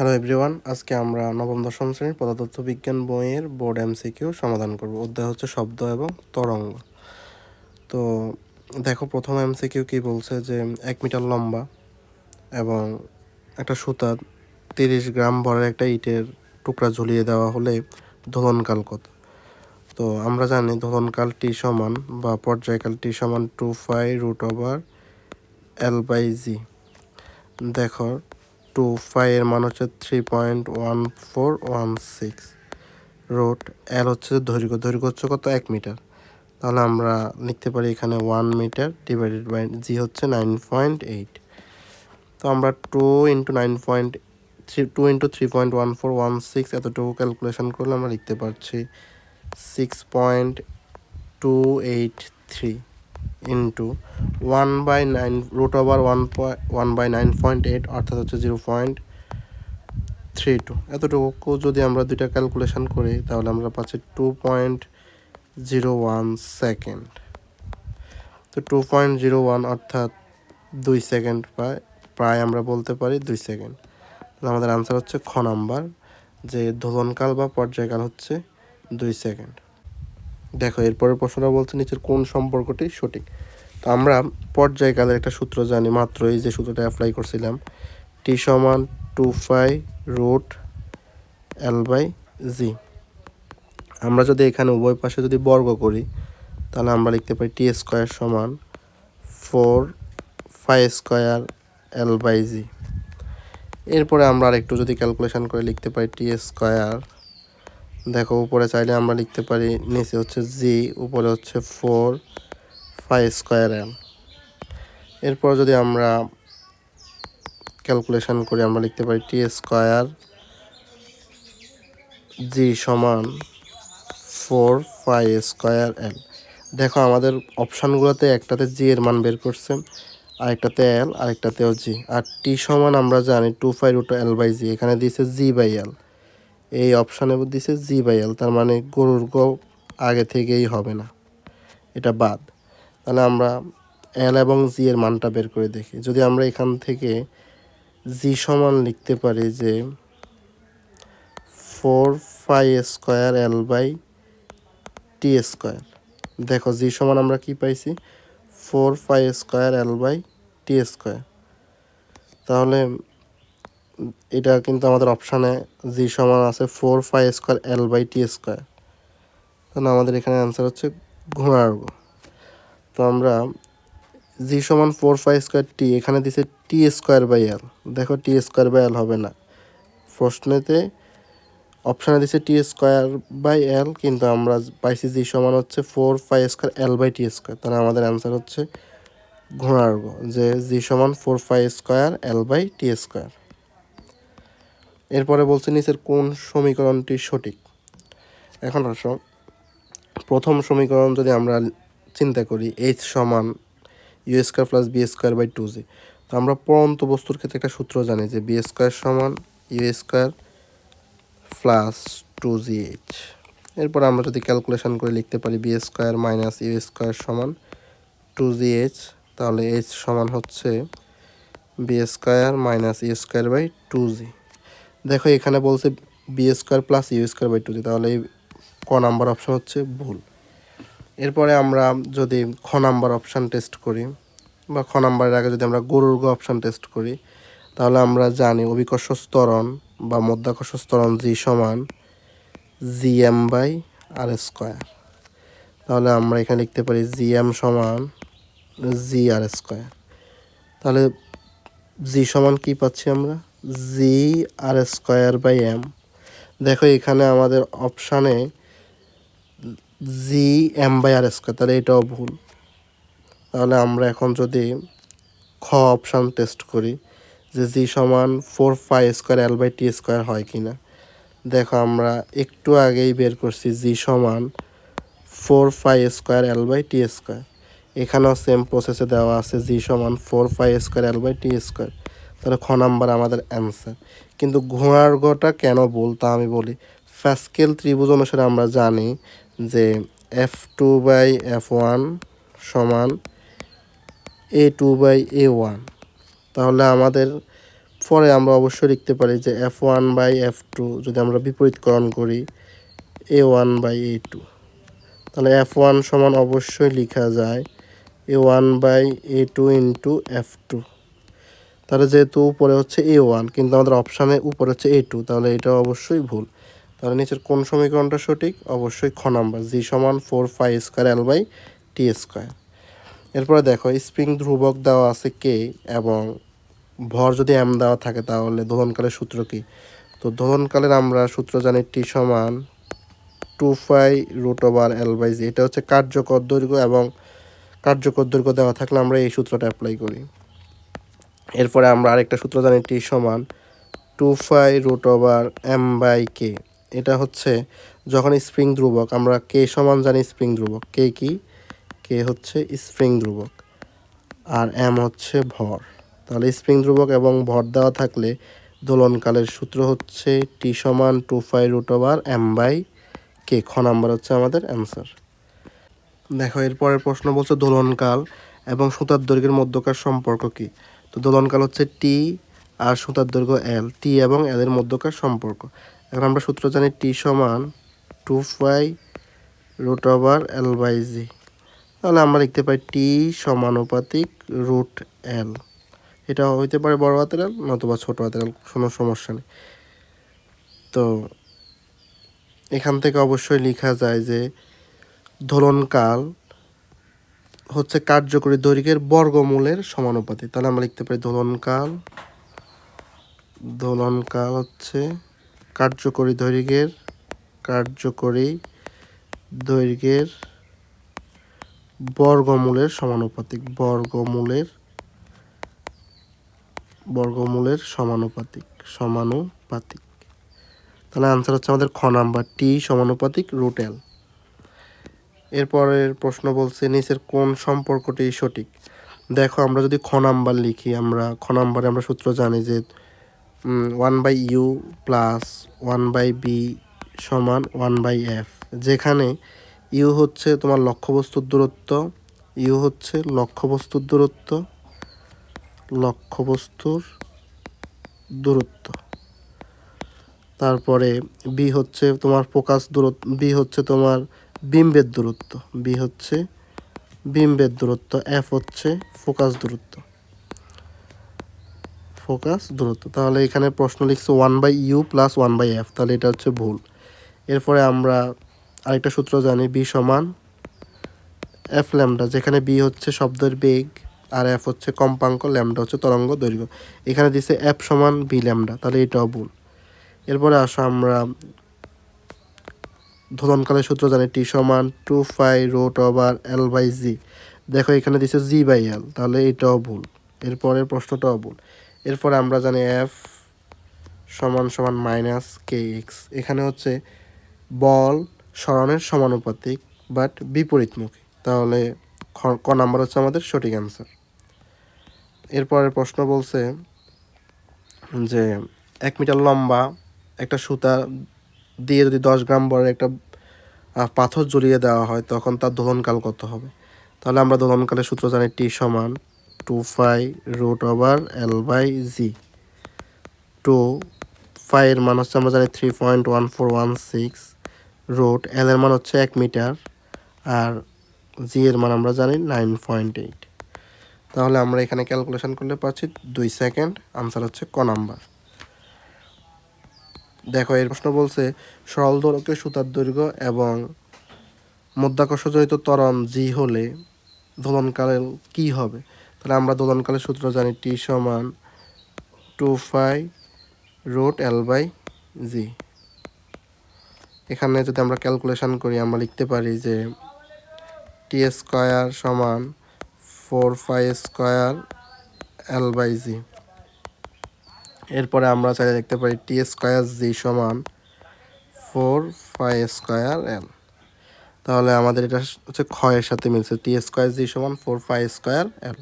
Hello everyone, আজকে আমরা নবম দশম শ্রেণীর পদার্থ বিজ্ঞান বইয়ের বোর্ড এমসিকিউ সমাধান করব। অধ্যায় হচ্ছে শব্দ এবং তরঙ্গ। তো দেখো, প্রথম এমসিকিউ কি বলছে যে 1 মিটার লম্বা এবং একটা সুতা 30 গ্রাম ভরের একটা ইটের টুকরা ঝুলিয়ে দেওয়া হলে দোলনকাল কত? তো আমরা জানি দোলনকাল টি সমান বা পর্যায়কাল টি সমান 2π√L/g। দেখো, 2π এর মান হচ্ছে 3.1416, রুট এল হচ্ছে দৈর্ঘ্য হচ্ছে কত? 1 মিটার। তাহলে আমরা লিখতে পারি এখানে 1 মিটার ডিভাইডেড বাই জি হচ্ছে 9.8। তো আমরা 2 ইন্টু 3.1416 এতটুকু ক্যালকুলেশন করলে আমরা লিখতে পারছি 6.283 ইন্টু 1/9 অর্থাৎ হচ্ছে 0.32। এতটুকু যদি আমরা দুইটা ক্যালকুলেশন করি তাহলে আমরা পাচ্ছি 2.01 সেকেন্ড। তো 2.01 অর্থাৎ 2 সেকেন্ড, প্রায় আমরা বলতে পারি 2 সেকেন্ড। আমাদের আনসার হচ্ছে খ নাম্বার, যে দোলনকাল বা পর্যায়কাল হচ্ছে 2 সেকেন্ড। দেখো, এরপরের প্রশ্নটা বলছে নিচের কোন সম্পর্কটি সঠিক। তো আমরা পর্যায়কালের একটা সূত্র জানি, মাত্র এই যে সূত্রটা অ্যাপ্লাই করছিলাম, টি সমান 2π√L/g। আমরা যদি এখানে উভয় পাশে যদি বর্গ করি তাহলে আমরা লিখতে পারি টি স্কোয়ার সমান 4π² L/g। এরপরে আমরা আরেকটু যদি ক্যালকুলেশন করে লিখতে পারি টি স্কোয়ার, দেখো উপরে চাইলে আমরা লিখতে পারি, নিচে হচ্ছে জি, উপরে হচ্ছে 4π²L। এরপর যদি আমরা ক্যালকুলেশন করি আমরা লিখতে পারি টি স্কোয়ার জি সমান 4π²L। দেখো, আমাদের অপশানগুলোতে একটাতে জি এর মান বের করছে, আরেকটাতে এল, আরেকটাতেও জি। আর টি সমান আমরা জানি 2π√L/g, এখানে দিয়েছে g/L, এই অপশানে দিয়েছে g/L, তার মানে গরুর গ আগে থেকেই হবে না, এটা বাদ। তাহলে আমরা এল এবং জি এর মানটা বের করে দেখি। যদি আমরা এখান থেকে জি সমান লিখতে পারি যে 4π²L/t²। দেখো, জি সমান আমরা কি পাইছি? 4π²L/t²। তাহলে এটা কিন্তু আমাদের অপশানে জি সমান আছে 4π²L/t²। তাহলে আমাদের এখানে অ্যান্সার হচ্ছে ঘোড়ার গ। তো আমরা জি সমান 4π²t, এখানে দিছে t²/L। দেখো, t²/L হবে না, প্রশ্নেতে অপশানে দিছে t²/L, কিন্তু আমরা পাইছি জি সমান হচ্ছে 4π²L/t²। তাহলে আমাদের অ্যান্সার হচ্ছে ঘোড়ার গ, যে জি সমান 4π²L/t²। এরপরে বলছে নিচের কোন সমীকরণটি সঠিক। এখন আসো, প্রথম সমীকরণ যদি আমরা চিন্তা করি, এইচ সমান u² + b²/2g। তো আমরা পরন্ত বস্তুর ক্ষেত্রে একটা সূত্র জানি যে b² সমান u² + 2gh। এরপর আমরা যদি ক্যালকুলেশন করে লিখতে পারি b² - u² সমান 2gh, তাহলে h সমান হচ্ছে b² - u²/2g। দেখো, এখানে বলছে b² + u²/2g, তাহলে এই ক নাম্বার অপশন হচ্ছে ভুল। এরপরে আমরা যদি খ নাম্বার অপশান টেস্ট করি, বা খ নাম্বারের আগে যদি আমরা গরুর গ অপশান টেস্ট করি, তাহলে আমরা জানি অভিকর্ষ ত্বরণ বা মধ্যাকর্ষ ত্বরণ জি সমান gm/r²। তাহলে আমরা এখানে লিখতে পারি gm সমান gr²। তাহলে জি সমান কি পাচ্ছি আমরা? gr²/m। দেখো, এখানে আমাদের অপশানে gm/r², তাহলে এটাও ভুল। তাহলে আমরা এখন যদি খ অপশান টেস্ট করি যে জি সমান 4π²L/t² হয় কি না। দেখো, আমরা একটু আগেই বের করছি জি সমান 4π²L/t²। এখানেও সেম প্রসেসে দেওয়া আছে জি সমান 4π²L/t²। তাহলে খ নাম্বার আমাদের অ্যান্সার। কিন্তু ঘোড়ার গটা কেন ভুল তা আমি বলি। প্যাসকেল ত্রিভুজ অনুসারে আমরা জানি যে f2/f1 সমান a2/a1। তাহলে আমাদের পরে আমরা অবশ্যই লিখতে পারি যে F1/F2 যদি আমরা বিপরীতকরণ করি A1/A2, তাহলে F1 সমান অবশ্যই লেখা যায় A1/A2 ইন্টু F2। তাহলে যেহেতু উপরে হচ্ছে A1 কিন্তু আমাদের অপশানে উপরে হচ্ছে A2, তাহলে এটা অবশ্যই ভুল। তাহলে নিচের কোন সমীকরণটা সঠিক? অবশ্যই খ নাম্বার, জি সমান 4π² L/T²। এরপরে দেখো স্প্রিং ধ্রুবক দেওয়া আছে কে এবং ভর যদি এম দেওয়া থাকে তাহলে দোলনকালের সূত্র কি? তো দোলনকালের আমরা সূত্র জানি টি সমান 2π√L/জি। এটা হচ্ছে কার্যকর দৈর্ঘ্য এবং কার্যকর দৈর্ঘ্য দেওয়া থাকলে আমরা এই সূত্রটা অ্যাপ্লাই করি। এরপরে আমরা আরেকটা সূত্র জানি টি সমান 2π√M/K। এটা হচ্ছে যখন স্প্রিং ধ্রুবক, আমরা কে সমান জানি স্প্রিং ধ্রুবক, কে কি? কে হচ্ছে স্প্রিং ধ্রুবক আর এম হচ্ছে ভর। তাহলে স্প্রিং ধ্রুবক এবং ভর দেওয়া থাকলে দোলনকালের সূত্র হচ্ছে টি সমান 2π√M/K। খ নাম্বার হচ্ছে আমাদের অ্যান্সার। দেখো এরপরের প্রশ্ন বলছে দোলনকাল এবং সুতার দৈর্ঘ্যের মধ্যকার সম্পর্ক কি? তো দোলনকাল হচ্ছে টি আর সুতার দৈর্ঘ্য এল, টি এবং এল এর মধ্যকার সম্পর্ক। এখন আমরা সূত্র জানি টি সমান 2π√L/জি। তাহলে আমরা লিখতে পারি টি সমানুপাতিক √L। এটা হইতে পারে বড় হাতের এল নতুবা ছোট হাতের এল, কোনো সমস্যা নেই। তো এখান থেকে অবশ্যই লেখা যায় যে দোলনকাল হচ্ছে কার্যকরী দৈর্ঘ্যের বর্গমূলের সমানুপাতিক। তাহলে আমরা লিখতে পারি দোলনকাল হচ্ছে কার্যকরী দৈর্ঘ্যের বর্গমূলের সমানুপাতিক। তাহলে আনসার হচ্ছে আমাদের খ নাম্বার, টি সমানুপাতিক √L। এরপরের প্রশ্ন বলছে নিচের কোন সম্পর্কটি সঠিক? দেখো আমরা যদি খ নাম্বার লিখি, আমরা খ নাম্বারে আমরা সূত্র জানি যে 1/u প্লাস 1/b সমান 1/f, যেখানে ইউ হচ্ছে তোমার লক্ষ্যবস্তুর দূরত্ব, তারপরে বি হচ্ছে তোমার বিম্বের দূরত্ব, এফ হচ্ছে ফোকাস দূরত্ব। তাহলে এখানে প্রশ্ন লিখছে 1/u প্লাস 1/f, তাহলে এটা হচ্ছে ভুল। এরপরে আমরা আরেকটা সূত্র জানি বি সমান এফ ল্যামডা, যেখানে বি হচ্ছে শব্দের বেগ আর এফ হচ্ছে কম্পাঙ্ক, ল্যামডা হচ্ছে তরঙ্গ দৈর্ঘ্য। এখানে দিছে এফ সমান বি ল্যামডা, তাহলে এটাও ভুল। এরপরে আসো আমরা দোলনকালের সূত্র জানি টি সমান 2π√L/জি। দেখো এখানে দিছে জি/এল, তাহলে এটাও ভুল। এরপরের প্রশ্নটাও ভুল। এরপরে আমরা জানি এফ সমান -kx। এখানে হচ্ছে বল সরণের সমানুপাতিক বাট বিপরীতমুখী, তাহলে ক নাম্বার হচ্ছে আমাদের সঠিক অ্যান্সার। এরপরের প্রশ্ন বলছে যে 1 মিটার লম্বা একটা সুতা দিয়ে যদি 10 গ্রাম বড় একটা পাথর জড়িয়ে দেওয়া হয় তখন তার দোলনকাল কত হবে? তাহলে আমরা দোলনকালের সূত্র জানি টি সমান 2π√L/জি। 2π এর মান হচ্ছে আমরা জানি 3.1416, √L এর মান হচ্ছে 1 মিটার আর জি এর মান আমরা জানি 9.8। তাহলে আমরা এখানে ক্যালকুলেশন করলে পাচ্ছি 2 সেকেন্ড। আনসার হচ্ছে ক নাম্বার। দেখো এর প্রশ্ন বলছে সরল দোলকের সুতার দৈর্ঘ্য এবং মধ্যাকর্ষজনিত ত্বরণ জি হলে দোলনকাল কি হবে? তাহলে আমরা দোলনকালের সূত্র জানি টি সমান 2π√L/জি। এখানে যদি আমরা ক্যালকুলেশন করি আমরা লিখতে পারি যে টি² সমান 4π²L/জি। এরপরে আমরা চাইলে লিখতে পারি টি² সমান 4π²L। তাহলে আমাদের এটা হচ্ছে ক্ষয়ের সাথে মিলছে, টি² সমান 4π²L।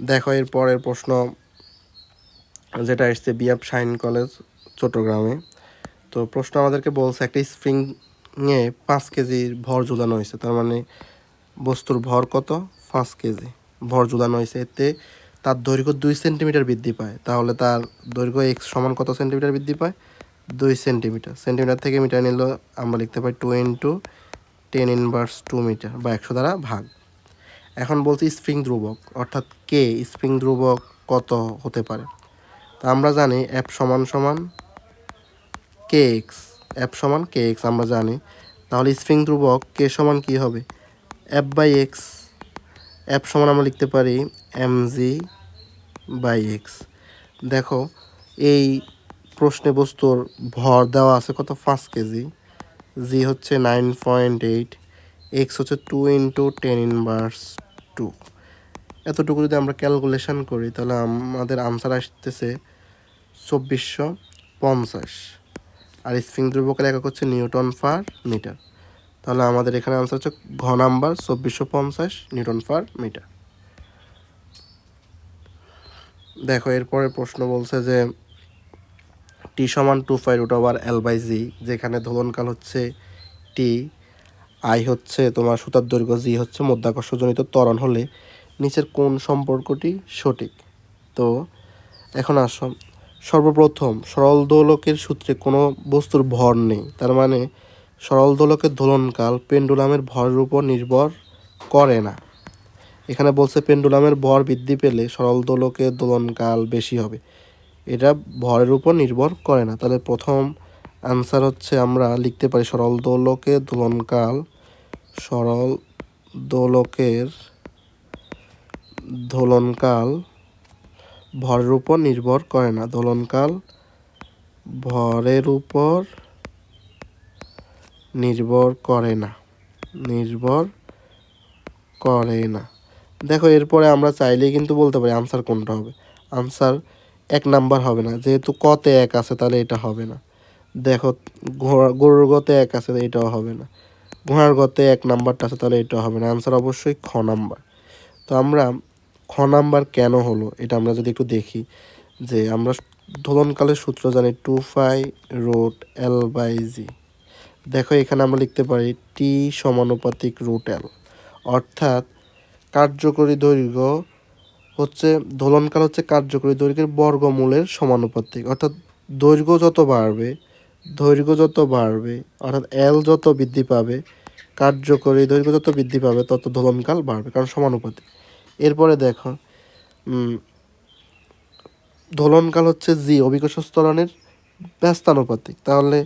দেখো এর পরের প্রশ্ন যেটা এসছে বিএফ শাইন কলেজ চট্টগ্রামে। তো প্রশ্ন আমাদেরকে বলছে একটা স্প্রিংয়ে 5 কেজির ভর ঝুলানো হয়েছে, তার মানে বস্তুর ভর কত? 5 কেজি ভর ঝুলানো হয়েছে। এতে তার দৈর্ঘ্য 2 সেন্টিমিটার বৃদ্ধি পায়, তাহলে তার দৈর্ঘ্য এক্স সমান কত সেন্টিমিটার বৃদ্ধি পায়? 2 সেন্টিমিটার। সেন্টিমিটার থেকে মিটার নিলে আমরা লিখতে পাই 2 × 10⁻² মিটার বা 100 দ্বারা ভাগ। এখন বলছি স্প্রিং ধ্রুবক অর্থাৎ কে, স্প্রিং ধ্রুবক কত হতে পারে? তা আমরা জানি এফ সমান সমান কে এক্স, এফ সমান কে এক্স আমরা জানি। তাহলে স্প্রিং ধ্রুবক কে সমান কী হবে? F by x. এফ সমান আমরা লিখতে পারি mg/x। দেখো এই প্রশ্নে বস্তুর ভর দেওয়া আছে কত? 5 কেজি, জি হচ্ছে 9.8, এক্স হচ্ছে 2 × 10⁻²। এতটুকু যদি আমরা ক্যালকুলেশন করি তাহলে আমাদের আনসার আসতেছে 2450। আর স্প্রিং ধ্রুবকের একক হচ্ছে নিউটন পার মিটার। তাহলে আমাদের এখানে আনসার হচ্ছে ঘ নাম্বার 2450 নিউটন পার মিটার। দেখো এরপরে প্রশ্ন বলছে যে টি সমান 2π√L/g, যেখানে দোলনকাল হচ্ছে টি, আই হচ্ছে তোমার সুতার দৈর্ঘ্য, জি হচ্ছে মধ্যাকর্ষজনিত ত্বরণ হলে নিচের কোন সম্পর্কটি সঠিক? তো এখন আসো, সর্বপ্রথম সরল দোলকের সূত্রে কোনো বস্তুর ভর নেই, তার মানে সরল দোলকের দোলনকাল পেন্ডুলামের ভরের উপর নির্ভর করে না। এখানে বলছে পেন্ডুলামের ভর বৃদ্ধি পেলে সরল দোলকের দোলনকাল বেশি হবে, এটা ভরের উপর নির্ভর করে না। তাহলে প্রথম আনসার হচ্ছে আমরা লিখতে পারি সরল দোলকের দোলনকাল, সরল দোলকের দোলনকাল ভরের উপর নির্ভর করে না, দোলনকাল ভরের উপর নির্ভর করে না, নির্ভর করে না। দেখো এরপরে আমরা চাইলেই কিন্তু বলতে পারি আনসার কোনটা হবে। আনসার 1 নাম্বার হবে না, যেহেতু কতে 1 আছে তাহলে এটা হবে না। দেখো গরুর গতে 1 আছে, এটাও হবে না। ঘোড়ার গতে 1 নাম্বারটা আছে, তাহলে এটাও হবে না। আনসার অবশ্যই খ নাম্বার। তো আমরা খ নাম্বার কেন হলো এটা আমরা যদি একটু দেখি, যে আমরা দোলনকালের সূত্র জানি 2π√L/g। দেখো এখানে আমরা লিখতে পারি টি সমানুপাতিক √L, অর্থাৎ কার্যকরী দৈর্ঘ্য হচ্ছে, দোলনকাল হচ্ছে কার্যকরী দৈর্ঘ্যের বর্গমূলের সমানুপাতিক। অর্থাৎ দৈর্ঘ্য যত বাড়বে, দৈর্ঘ্য যত বাড়বে অর্থাৎ এল যত বৃদ্ধি পাবে, কার্যকরী দৈর্ঘ্য যত বৃদ্ধি পাবে তত দোলনকাল বাড়বে, কারণ সমানুপাতিক। এরপরে দেখো দোলনকাল হচ্ছে জি অভিকর্ষ ত্বরণের ব্যস্তানুপাতিক, তাহলে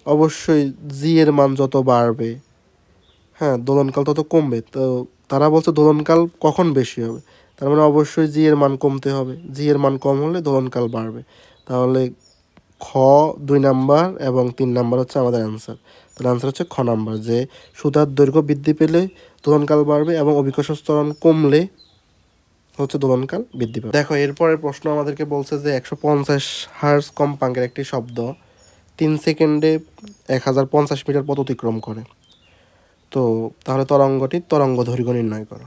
অবশ্যই জি এর মান যত বাড়বে, হ্যাঁ, দোলনকাল তত কমবে। তো তারা বলছে দোলনকাল কখন বেশি হবে, তার মানে অবশ্যই জি এর মান কমতে হবে, জি এর মান কম হলে দোলনকাল বাড়বে। তাহলে খ 2 নাম্বার এবং 3 নাম্বার হচ্ছে আমাদের অ্যান্সার। তাহলে অ্যান্সার হচ্ছে খ নাম্বার, যে সুতার দৈর্ঘ্য বৃদ্ধি পেলে দোলনকাল বাড়বে এবং অভিকর্ষ ত্বরণ কমলে হচ্ছে দোলনকাল বৃদ্ধি পাবে। দেখো এরপরের প্রশ্ন আমাদেরকে বলছে যে 150 হার্জ কম্পাঙ্কের একটি শব্দ 3 সেকেন্ডে 1050 মিটার পথ অতিক্রম করে, তো তাহলে তরঙ্গটির তরঙ্গ দৈর্ঘ্য নির্ণয় করো।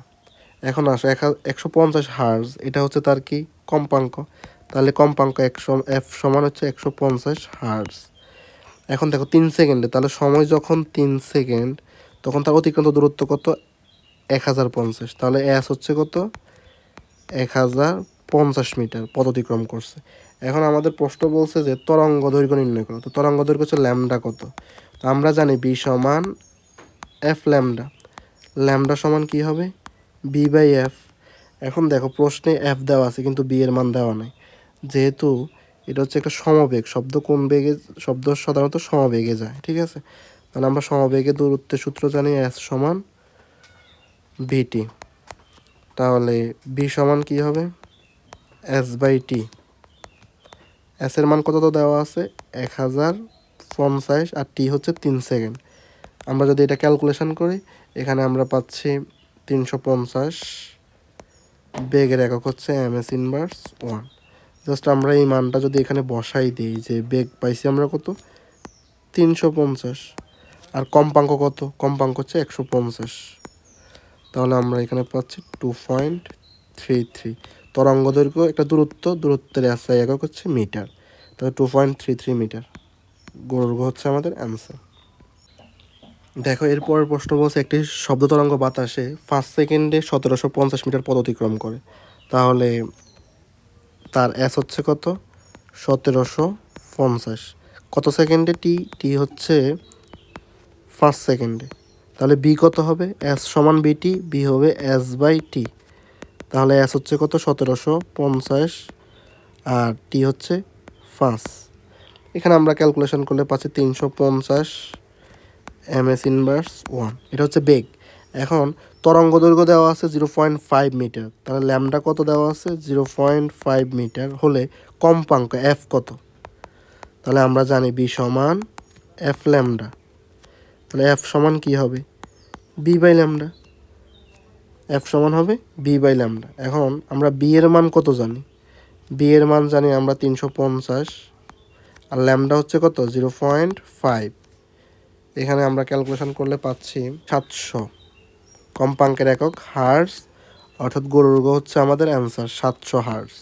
এখন আসো 150 হার্জ, এটা হচ্ছে তার কি কম্পাঙ্ক, তাহলে কম্পাঙ্ক এফ সমান হচ্ছে 150 হার্জ। এখন দেখো 3 সেকেন্ডে, তাহলে সময় যখন 3 সেকেন্ড তখন তার অতিক্রান্ত দূরত্ব কত? 1050। তাহলে এস হচ্ছে কত? 1050 মিটার পথ অতিক্রম করছে। এখন আমাদের প্রশ্ন বলছে যে তরঙ্গ দৈর্ঘ্য নির্ণয় করো। তো তরঙ্গ দৈর্ঘ্য হচ্ছে ল্যামডা কত? তো আমরা জানি বি সমান এফ ল্যামডা, ল্যামডা সমান কি হবে? বি/এফ। এখন দেখো প্রশ্নে এফ দেওয়া আছে কিন্তু বি এর মান দেওয়া নাই, যেহেতু এটা হচ্ছে একটা সমবেগ, শব্দ কোন বেগে, শব্দ সাধারণত সমবেগে যায়, ঠিক আছে? তাহলে আমরা সমবেগে দূরত্বের সূত্র জানি এস সমান ভিটি, তাহলে বি সমান কি হবে? এস/টি। এস এর মান কত তো দেওয়া আছে 1050, আর টি হচ্ছে 3 সেকেন্ড। আমরা যদি এটা ক্যালকুলেশন করি এখানে আমরা পাচ্ছি 350, বেগের একক হচ্ছে ms−1। জাস্ট আমরা এই মানটা যদি এখানে বসাই দিই, যে বেগ পাইছি আমরা কত? 350, আর কম্পাঙ্ক কত? কম্পাঙ্ক হচ্ছে 150, তাহলে আমরা এখানে পাচ্ছি 2.33। তরঙ্গ দৈর্ঘ্য একটা দূরত্বের SI একক হচ্ছে মিটার, তাহলে 2.33 মিটার দৈর্ঘ্য হচ্ছে আমাদের অ্যান্সার। দেখো এরপরের প্রশ্ন বলছে একটি শব্দ তরঙ্গ বাতাসে 5 সেকেন্ডে 1750 মিটার পথ অতিক্রম করে, তাহলে তার এস হচ্ছে কত 1750। কত সেকেন্ডে টি? টি হচ্ছে 5 সেকেন্ডে। তাহলে বি কত হবে? এস সমান বিটি, বি হবে এস বাই টি। তাহলে এস হচ্ছে কত 1750 আর টি হচ্ছে 5। এখানে আমরা ক্যালকুলেশন করলে পাচ্ছি 350 এমএস ইনভার্স 1। এটা হচ্ছে বেগ। এখন তরঙ্গ দৈর্ঘ্য দেওয়া আছে 0.5 মিটার, তাহলে ল্যামডা কত দেওয়া আছে 0.5 মিটার হলে কম্পাঙ্ক এফ কত? তাহলে আমরা জানি বি সমান এফ ল্যামডা। তাহলে এফ সমান কি হবে? B by lambda. এফ সমান হবে বি বাই ল্যামডা। এখন আমরা বি এর মান কত জানি? বি এর মান জানি আমরা 350 আর ল্যামডা হচ্ছে কত 0.5। এখানে আমরা ক্যালকুলেশন করলে পাচ্ছি 700। কম্পাঙ্কের একক হার্টজ, অর্থাৎ গরুর হচ্ছে আমাদের অ্যান্সার 700 হার্টজ।